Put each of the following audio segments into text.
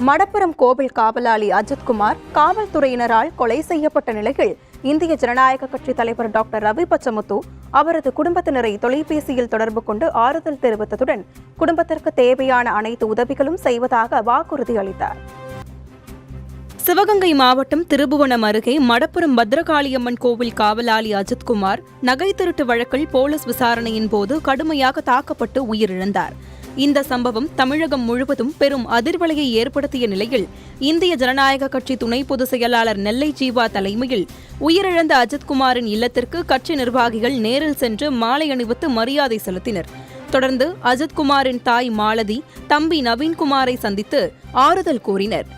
மடப்புரம் கோவில் காவலாளி அஜித்குமார் காவல்துறையினரால் கொலை செய்யப்பட்ட நிலையில் இந்திய ஜனநாயக கட்சி தலைவர் டாக்டர் ரவி பச்சமுத்து அவரது குடும்பத்தினரை தொலைபேசியில் தொடர்பு கொண்டு ஆறுதல் தெரிவித்ததுடன் குடும்பத்திற்கு தேவையான அனைத்து உதவிகளும் செய்வதாக வாக்குறுதி அளித்தார். சிவகங்கை மாவட்டம் திருபுவனம் அருகே மடப்புரம் பத்ரகாளியம்மன் கோவில் காவலாளி அஜித்குமார் நகை திருட்டு வழக்கில் போலீஸ் விசாரணையின் போது கடுமையாக தாக்கப்பட்டு உயிரிழந்தார். இந்த சம்பவம் தமிழகம் முழுவதும் பெரும் அதிர்வலையை ஏற்படுத்திய நிலையில் இந்திய ஜனநாயக கட்சி துணை பொதுச் செயலாளர் நெல்லை ஜீவா தலைமையில் உயிரிழந்த அஜித்குமாரின் இல்லத்திற்கு கட்சி நிர்வாகிகள் நேரில் சென்று மாலை அணிவித்து மரியாதை செலுத்தினர். தொடர்ந்து அஜித்குமாரின் தாய் மாலதி தம்பி நவீன்குமாரை சந்தித்து ஆறுதல் கூறினர்.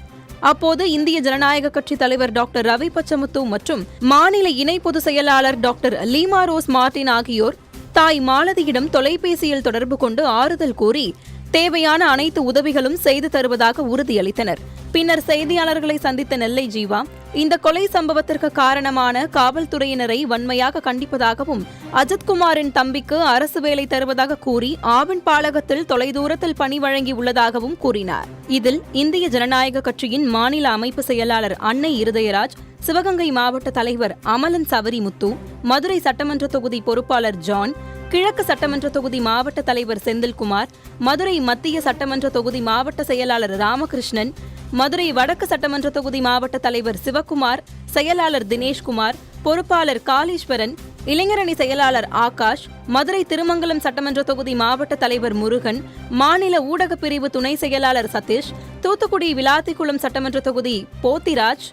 அப்போது இந்திய ஜனநாயக கட்சி தலைவர் டாக்டர் ரவி பச்சமுத்து மற்றும் மாநில இணை பொதுச் செயலாளர் டாக்டர் லீமா ரோஸ் மார்டின் ஆகியோர் தாய் மாலதியிடம் தொலைபேசியில் தொடர்பு கொண்டு ஆறுதல் கூறி தேவையான அனைத்து உதவிகளும் செய்து தருவதாக உறுதியளித்தனர். பின்னர் செய்தியாளர்களை சந்தித்த நெல்லை ஜீவா இந்த கொலை சம்பவத்திற்கு காரணமான காவல்துறையினரை வன்மையாக கண்டிப்பதாகவும் அஜித்குமாரின் தம்பிக்கு அரசு வேலை தருவதாக கூறி ஆவின் பாலகத்தில் தொலைதூரத்தில் பணி வழங்கி உள்ளதாகவும் கூறினார். இதில் இந்திய ஜனநாயக கட்சியின் மாநில அமைப்பு செயலாளர் அன்னை இருதயராஜ், சிவகங்கை மாவட்ட தலைவர் அமலன் சவரிமுத்து, மதுரை சட்டமன்ற தொகுதி பொறுப்பாளர் ஜான், கிழக்கு சட்டமன்ற தொகுதி மாவட்ட தலைவர் செந்தில்குமார், மதுரை மத்திய சட்டமன்ற தொகுதி மாவட்ட செயலாளர் ராமகிருஷ்ணன், மதுரை வடக்கு சட்டமன்ற தொகுதி மாவட்ட தலைவர் சிவக்குமார், செயலாளர் தினேஷ்குமார், பொறுப்பாளர் காளீஸ்வரன், இளைஞரணி செயலாளர் ஆகாஷ், மதுரை திருமங்கலம் சட்டமன்ற தொகுதி மாவட்ட தலைவர் முருகன், மாநில ஊடகப் பிரிவு துணை செயலாளர் சதீஷ், தூத்துக்குடி விளாத்திக்குளம் சட்டமன்ற தொகுதி போத்திராஜ்,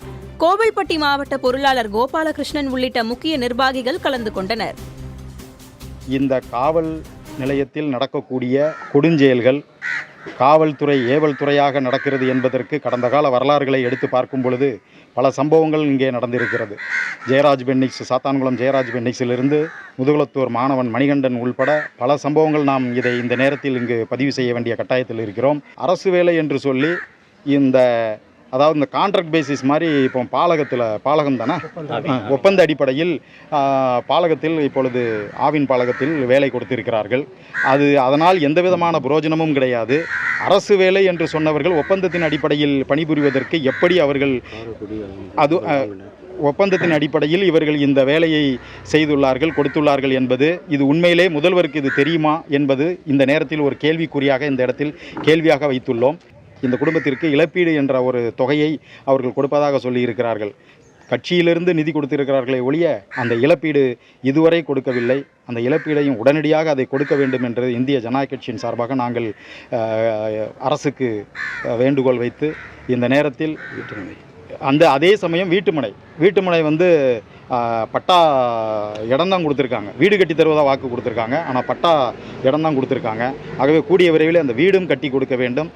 கோவில்பட்டி மாவட்ட பொருளாளர் கோபாலகிருஷ்ணன் உள்ளிட்ட முக்கிய நிர்வாகிகள் கலந்து கொண்டனர். இந்த காவல் நிலையத்தில் நடக்கக்கூடிய கொடுஞ்செயல்கள் காவல்துறை ஏவல் துறையாக நடக்கிறது என்பதற்கு கடந்த கால வரலாறுகளை எடுத்து பார்க்கும் பொழுது பல சம்பவங்கள் இங்கே நடந்திருக்கிறது. ஜெயராஜ் பென்னிக்ஸ், சாத்தான்குளம் ஜெயராஜ் பென்னிக்ஸிலிருந்து முதுகுளத்தூர் மாணவன் மணிகண்டன் உள்பட பல சம்பவங்கள் நாம் இதை இந்த நேரத்தில் இங்கு பதிவு செய்ய வேண்டிய கட்டாயத்தில் இருக்கிறோம். அரசு வேலை என்று சொல்லி அதாவது இந்த கான்ட்ராக்ட் பேசிஸ் மாதிரி இப்போ பாலகம் தானே ஒப்பந்த அடிப்படையில் பாலகத்தில் இப்பொழுது ஆவின் பாலகத்தில் வேலை கொடுத்திருக்கிறார்கள். அதனால் எந்த விதமான பிரயோஜனமும் கிடையாது. அரசு வேலை என்று சொன்னவர்கள் ஒப்பந்தத்தின் அடிப்படையில் பணிபுரிவதற்கு எப்படி அவர்கள் ஒப்பந்தத்தின் அடிப்படையில் இவர்கள் இந்த வேலையை செய்துள்ளார்கள், கொடுத்துள்ளார்கள் என்பது இது உண்மையிலே முதல்வருக்கு இது தெரியுமா என்பது இந்த நேரத்தில் ஒரு கேள்விக்குறியாக இந்த இடத்தில் கேள்வியாக வைத்துள்ளோம். இந்த குடும்பத்திற்கு இழப்பீடு என்ற ஒரு தொகையை அவர்கள் கொடுப்பதாக சொல்லியிருக்கிறார்கள். கட்சியிலிருந்து நிதி கொடுத்திருக்கிறார்களே ஒழிய அந்த இழப்பீடு இதுவரை கொடுக்கவில்லை. அந்த இழப்பீடையும் உடனடியாக அதை கொடுக்க வேண்டும் என்று இந்திய ஜனநாயக கட்சியின் சார்பாக நாங்கள் அரசுக்கு வேண்டுகோள் வைத்து இந்த நேரத்தில் அதே சமயம் வீட்டுமனை பட்டா இடம்தான் கொடுத்துருக்காங்க. வீடு கட்டி தருவதாக வாக்கு கொடுத்துருக்காங்க. ஆனால் பட்டா இடம்தான் கொடுத்துருக்காங்க. ஆகவே கூடிய விரைவில் அந்த வீடும் கட்டி கொடுக்க வேண்டும்.